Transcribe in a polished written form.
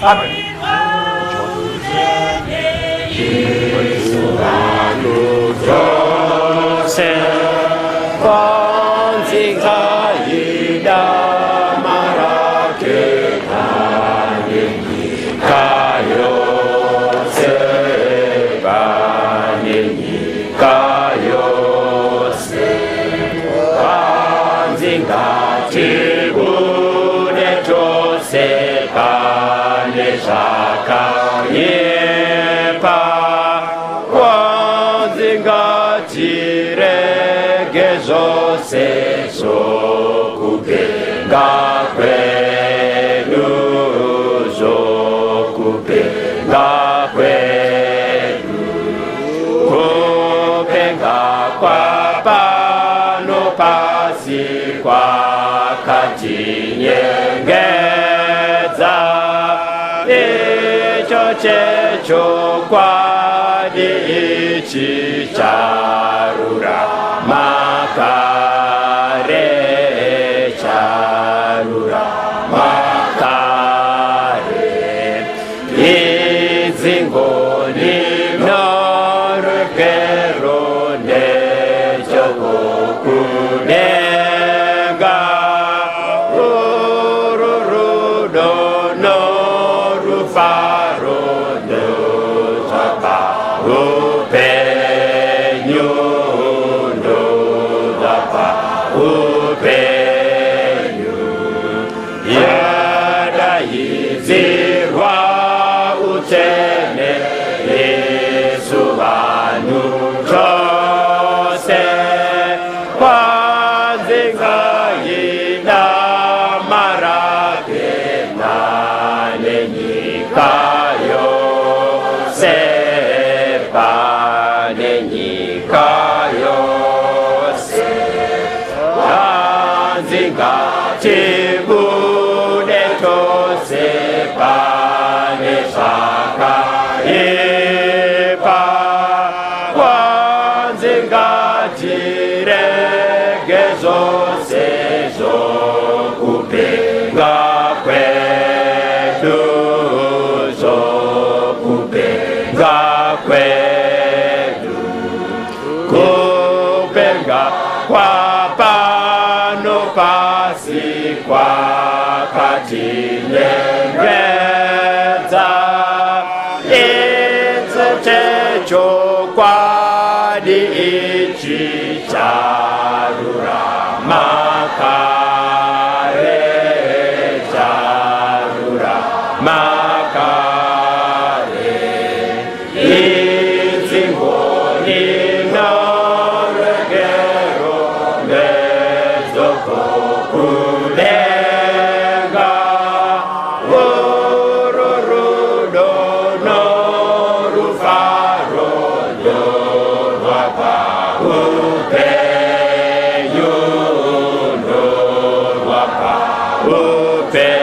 Amen. Jose Sokupe Gakwenu Sokupe Gakwenu Kupenga kwa pano pasi kwa katinyengeza Icho checho kwa diichi charura Makare charura makare izingoni norukero nechokunega ururudo norufaro nozapa upenyu upenyu yada yizirwa utene Yesu vanu chose kwanzinga yina marake nane nyikayo sepane nyikayo Chibude tose pane shaka ipa Wanzinga jirege zose zokupenga kwedu Zokupenga kwedu Kupenga kwa pasi kwa katinyengeza Inzu checho kwa diichi charura makare charura makare izingoni noregero nezoko Kulenga ururudo norufaro norwapa upenyu norwapa upenyu